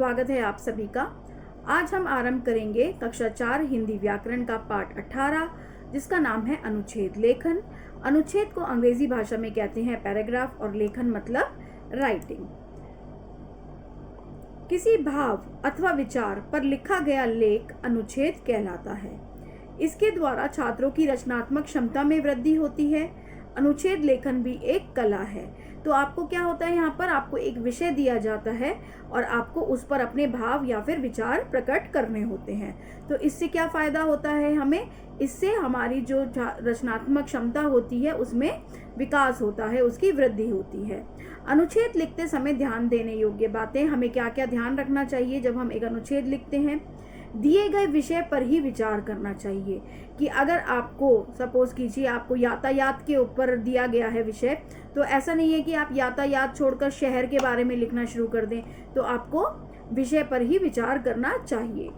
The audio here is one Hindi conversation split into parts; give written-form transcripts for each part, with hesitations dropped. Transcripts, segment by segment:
स्वागत है आप सभी का। आज हम आरंभ करेंगे कक्षा 4 हिंदी व्याकरण का पाठ 18 जिसका नाम है अनुच्छेद लेखन। अनुच्छेद को अंग्रेजी भाषा में कहते हैं पैराग्राफ और लेखन मतलब राइटिंग। किसी भाव अथवा विचार पर लिखा गया लेख अनुच्छेद कहलाता है। इसके द्वारा छात्रों की रचनात्मक क्षमता में वृद्धि होती है। अनुच्छेद लेखन भी एक कला है। तो आपको क्या होता है, यहाँ पर आपको एक विषय दिया जाता है और आपको उस पर अपने भाव या फिर विचार प्रकट करने होते हैं। तो इससे क्या फायदा होता है हमें, इससे हमारी जो रचनात्मक क्षमता होती है उसमें विकास होता है, उसकी वृद्धि होती है। अनुच्छेद लिखते समय ध्यान देने योग्य बातें, हमें क्या क्या ध्यान रखना चाहिए जब हम एक अनुच्छेद लिखते हैं। दिए गए विषय पर ही विचार करना चाहिए कि अगर आपको सपोज कीजिए आपको यातायात के ऊपर दिया गया है विषय, तो ऐसा नहीं है कि आप यातायात छोड़कर शहर के बारे में लिखना शुरू कर दें। तो आपको विषय पर ही विचार करना चाहिए।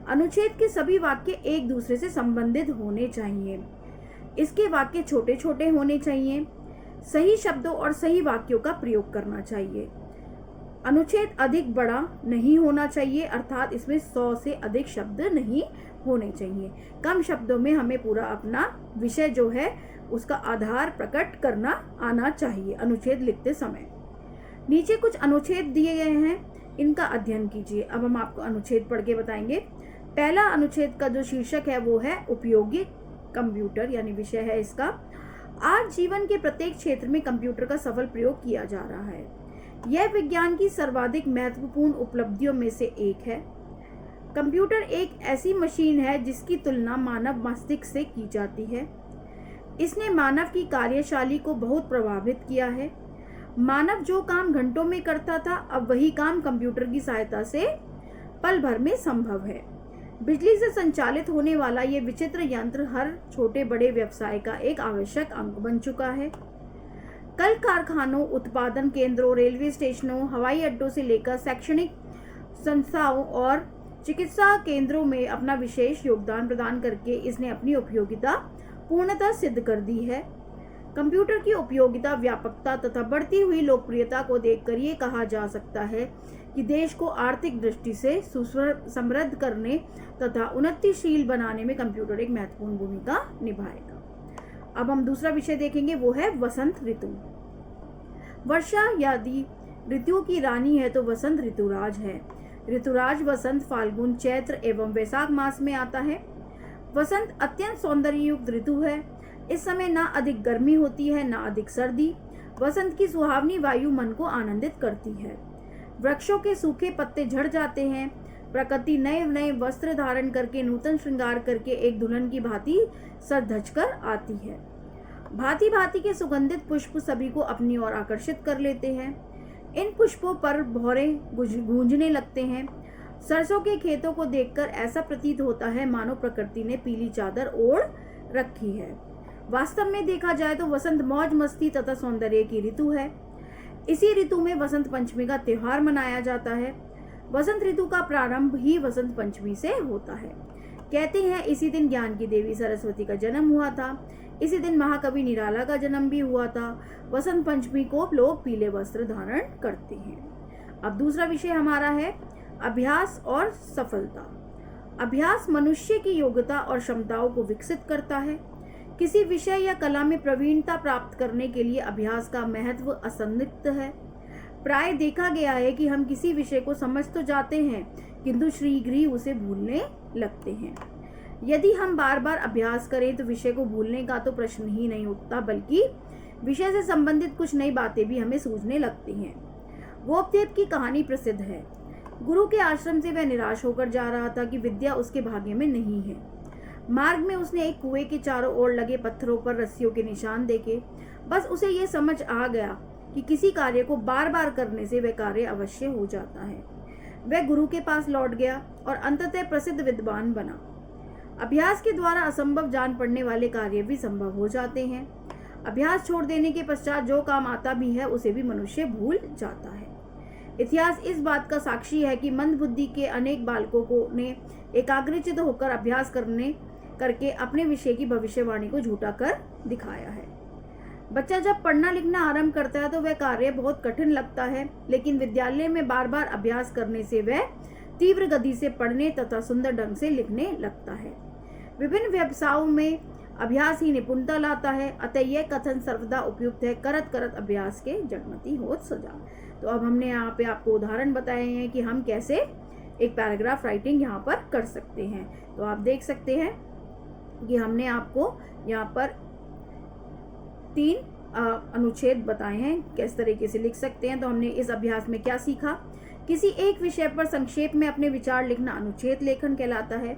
अनुच्छेद के सभी वाक्य एक दूसरे से संबंधित होने चाहिए। इसके वाक्य छोटे छोटे होने चाहिए। सही शब्दों और सही वाक्यों का प्रयोग करना चाहिए। अनुच्छेद अधिक बड़ा नहीं होना चाहिए, अर्थात इसमें 100 से अधिक शब्द नहीं होने चाहिए। कम शब्दों में हमें पूरा अपना विषय जो है उसका आधार प्रकट करना आना चाहिए अनुच्छेद लिखते समय। नीचे कुछ अनुच्छेद दिए गए हैं, इनका अध्ययन कीजिए। अब हम आपको अनुच्छेद पढ़ के बताएंगे। पहला अनुच्छेद का जो शीर्षक है वो है उपयोगी कंप्यूटर, यानी विषय है इसका। आज जीवन के प्रत्येक क्षेत्र में कंप्यूटर का सफल प्रयोग किया जा रहा है। यह विज्ञान की सर्वाधिक महत्वपूर्ण उपलब्धियों में से एक है। कंप्यूटर एक ऐसी मशीन है जिसकी तुलना मानव मस्तिष्क से की जाती है। इसने मानव की कार्यशैली को बहुत प्रभावित किया है। मानव जो काम घंटों में करता था, अब वही काम कंप्यूटर की सहायता से पल भर में संभव है। बिजली से संचालित होने वाला ये विचित्र यंत्र हर छोटे बड़े व्यवसाय का एक आवश्यक अंग बन चुका है। कल कारखानों, उत्पादन केंद्रों, रेलवे स्टेशनों, हवाई अड्डों से लेकर शैक्षणिक संस्थाओं और चिकित्सा केंद्रों में अपना विशेष योगदान प्रदान करके इसने अपनी उपयोगिता पूर्णतः सिद्ध कर दी है। कंप्यूटर की उपयोगिता, व्यापकता तथा बढ़ती हुई लोकप्रियता को देखकर ये कहा जा सकता है कि देश को आर्थिक दृष्टि से समृद्ध करने तथा उन्नतिशील बनाने में कंप्यूटर एक महत्वपूर्ण भूमिका निभाएगा। अब हम दूसरा विषय देखेंगे, वो है वसंत ऋतु। वर्षा यदि ऋतुओं की रानी है तो वसंत ऋतुराज है। ऋतुराज वसंत फाल्गुन, चैत्र एवं वैशाख मास में आता है। वसंत अत्यंत सौंदर्ययुक्त ऋतु है। इस समय ना अधिक गर्मी होती है ना अधिक सर्दी। वसंत की सुहावनी वायु मन को आनंदित करती है। वृक्षों के सूखे पत्ते झड़ जाते हैं। प्रकृति नए नए वस्त्र धारण करके, नूतन श्रृंगार करके एक दुल्हन की भांति सज कर आती है। भांति भांति के सुगंधित पुष्प सभी को अपनी ओर आकर्षित कर लेते हैं। इन पुष्पों पर भौरे गूंजने लगते हैं। सरसों के खेतों को देखकर ऐसा प्रतीत होता है मानो प्रकृति ने पीली चादर ओढ़ रखी है। वास्तव में देखा जाए तो वसंत मौज मस्ती तथा सौंदर्य की ऋतु है। इसी ऋतु में वसंत पंचमी का त्योहार मनाया जाता है। वसंत ऋतु का प्रारंभ ही वसंत पंचमी से होता है। कहते हैं इसी दिन ज्ञान की देवी सरस्वती का जन्म हुआ था। इसी दिन महाकवि निराला का जन्म भी हुआ था। वसंत पंचमी को लोग पीले वस्त्र धारण करते हैं। अब दूसरा विषय हमारा है अभ्यास और सफलता। अभ्यास मनुष्य की योग्यता और क्षमताओं को विकसित करता है। किसी विषय या कला में प्रवीणता प्राप्त करने के लिए अभ्यास का महत्व असंदिग्ध है। प्राय देखा गया है कि हम किसी विषय को समझ तो जाते हैं किंतु शीघ्र ही उसे भूलने लगते हैं। यदि हम बार बार अभ्यास करें तो विषय को भूलने का तो प्रश्न ही नहीं उठता, बल्कि विषय से संबंधित कुछ नई बातें भी हमें सूझने लगती हैं। गोपदेव की कहानी प्रसिद्ध है। गुरु के आश्रम से वह निराश होकर जा रहा था कि विद्या उसके भाग्य में नहीं है। मार्ग में उसने एक कुएं के चारों ओर लगे पत्थरों पर रस्सियों के निशान देखे। बस उसे यह समझ आ गया कि किसी कार्य को बार बार करने से वह कार्य अवश्य हो जाता है। वह गुरु के पास लौट गया और अंततः प्रसिद्ध विद्वान बना। अभ्यास के द्वारा असंभव जान पड़ने वाले कार्य भी संभव हो जाते हैं। अभ्यास छोड़ देने के पश्चात जो काम आता भी है उसे भी मनुष्य भूल जाता है। इतिहास इस बात का साक्षी है कि मंद बुद्धि के अनेक बालकों को ने एकाग्रचित होकर अभ्यास करके अपने विषय की भविष्यवाणी को झूठा कर दिखाया है। बच्चा जब पढ़ना लिखना आरंभ करता है तो वह कार्य बहुत कठिन लगता है, लेकिन विद्यालय में बार बार अभ्यास करने से वह तीव्र गति से पढ़ने तथा सुंदर ढंग से लिखने लगता है। विभिन्न व्यवसायों में अभ्यास ही निपुणता लाता है, अतः यह कथन सर्वदा उपयुक्त है, करत करत अभ्यास के जड़मति होत सजा। तो अब हमने यहाँ पे आपको उदाहरण बताए हैं कि हम कैसे एक पैराग्राफ राइटिंग यहाँ पर कर सकते हैं। तो आप देख सकते हैं कि हमने आपको यहाँ पर 3 अनुच्छेद बताए हैं किस तरीके से लिख सकते हैं। तो हमने इस अभ्यास में क्या सीखा? किसी एक विषय पर संक्षेप में अपने विचार लिखना अनुच्छेद लेखन कहलाता है।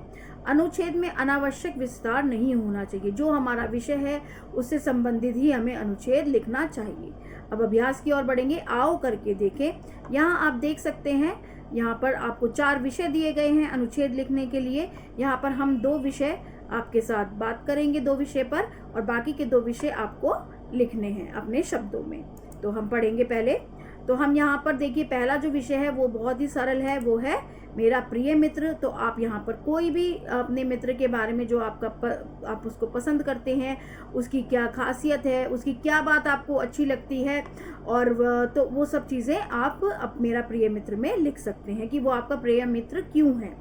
अनुच्छेद में अनावश्यक विस्तार नहीं होना चाहिए, जो हमारा विषय है उससे संबंधित ही हमें अनुच्छेद लिखना चाहिए। अब अभ्यास की ओर बढ़ेंगे, आओ करके देखें। यहाँ आप देख सकते हैं, यहाँ पर आपको 4 विषय दिए गए हैं अनुच्छेद लिखने के लिए। यहाँ पर हम 2 विषय आपके साथ बात करेंगे 2 विषय पर, और बाकी के 2 विषय आपको लिखने हैं अपने शब्दों में। तो हम पढ़ेंगे पहले। तो हम यहाँ पर देखिए, पहला जो विषय है वो बहुत ही सरल है, वो है मेरा प्रिय मित्र। तो आप यहाँ पर कोई भी अपने मित्र के बारे में जो आप उसको पसंद करते हैं, उसकी क्या खासियत है, उसकी क्या बात आपको अच्छी लगती है, और तो वो सब चीज़ें आप मेरा प्रिय मित्र में लिख सकते हैं कि वो आपका प्रिय मित्र क्यों है।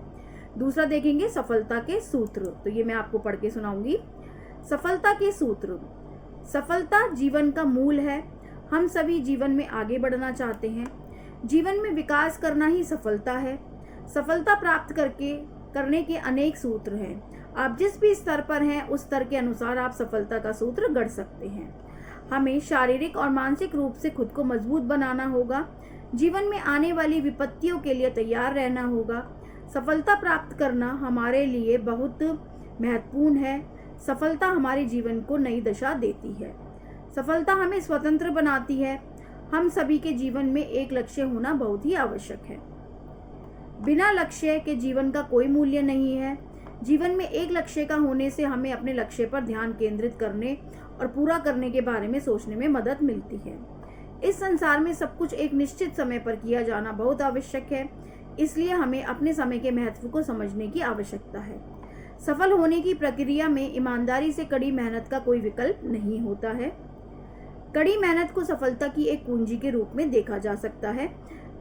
दूसरा देखेंगे सफलता के सूत्र। तो ये मैं आपको पढ़ के सुनाऊंगी। सफलता के सूत्र। सफलता जीवन का मूल है। हम सभी जीवन में आगे बढ़ना चाहते हैं। जीवन में विकास करना ही सफलता है। सफलता प्राप्त करने के अनेक सूत्र हैं। आप जिस भी स्तर पर हैं उस स्तर के अनुसार आप सफलता का सूत्र गढ़ सकते हैं। हमें शारीरिक और मानसिक रूप से खुद को मजबूत बनाना होगा। जीवन में आने वाली विपत्तियों के लिए तैयार रहना होगा। सफलता प्राप्त करना हमारे लिए बहुत महत्वपूर्ण है। सफलता हमारे जीवन को नई दिशा देती है। सफलता हमें स्वतंत्र बनाती है। हम सभी के जीवन में एक लक्ष्य होना बहुत ही आवश्यक है। बिना लक्ष्य के जीवन का कोई मूल्य नहीं है। जीवन में एक लक्ष्य का होने से हमें अपने लक्ष्य पर ध्यान केंद्रित करने और पूरा करने के बारे में सोचने में मदद मिलती है। इस संसार में सब कुछ एक निश्चित समय पर किया जाना बहुत आवश्यक है, इसलिए हमें अपने समय के महत्व को समझने की आवश्यकता है। सफल होने की प्रक्रिया में ईमानदारी से कड़ी मेहनत का कोई विकल्प नहीं होता है। कड़ी मेहनत को सफलता की एक कुंजी के रूप में देखा जा सकता है।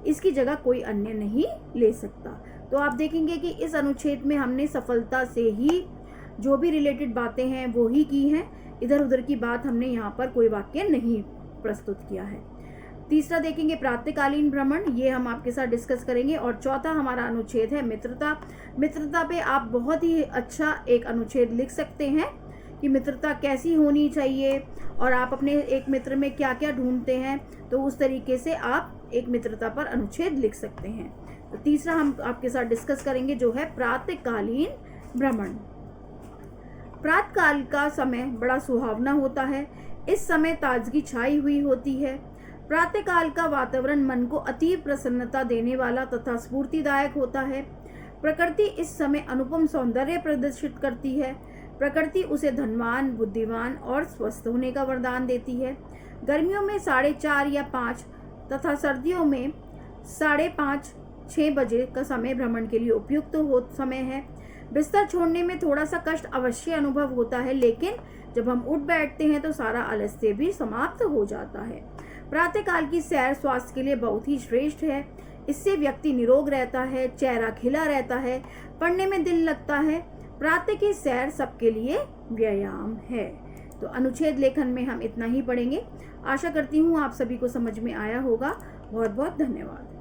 इसकी जगह कोई अन्य नहीं ले सकता। तो आप देखेंगे कि इस अनुच्छेद में हमने सफलता से ही जो भी रिलेटेड बातें हैं वो ही की हैं। इधर उधर की बात हमने यहाँ पर कोई वाक्य नहीं प्रस्तुत किया है। तीसरा देखेंगे प्रातःकालीन भ्रमण, ये हम आपके साथ डिस्कस करेंगे। और चौथा हमारा अनुच्छेद है मित्रता। मित्रता पे आप बहुत ही अच्छा एक अनुच्छेद लिख सकते हैं कि मित्रता कैसी होनी चाहिए और आप अपने एक मित्र में क्या क्या ढूंढते हैं। तो उस तरीके से आप एक मित्रता पर अनुच्छेद लिख सकते हैं। तो तीसरा हम आपके साथ डिस्कस करेंगे जो है प्रातःकालीन भ्रमण। प्रातःकाल का समय बड़ा सुहावना होता है। इस समय ताजगी छाई हुई होती है। प्रातःकाल का वातावरण मन को अतीव प्रसन्नता देने वाला तथा स्फूर्तिदायक होता है। प्रकृति इस समय अनुपम सौंदर्य प्रदर्शित करती है। प्रकृति उसे धनवान, बुद्धिमान और स्वस्थ होने का वरदान देती है। गर्मियों में 4:30 या 5 तथा सर्दियों में 5:30-6 बजे का समय भ्रमण के लिए उपयुक्त समय है। बिस्तर छोड़ने में थोड़ा सा कष्ट अवश्य अनुभव होता है, लेकिन जब हम उठ बैठते हैं तो सारा आलस्य भी समाप्त हो जाता है। प्रातःकाल की सैर स्वास्थ्य के लिए बहुत ही श्रेष्ठ है। इससे व्यक्ति निरोग रहता है, चेहरा खिला रहता है, पढ़ने में दिल लगता है। प्रातः की सैर सबके लिए व्यायाम है। तो अनुच्छेद लेखन में हम इतना ही पढ़ेंगे। आशा करती हूँ आप सभी को समझ में आया होगा। बहुत बहुत धन्यवाद।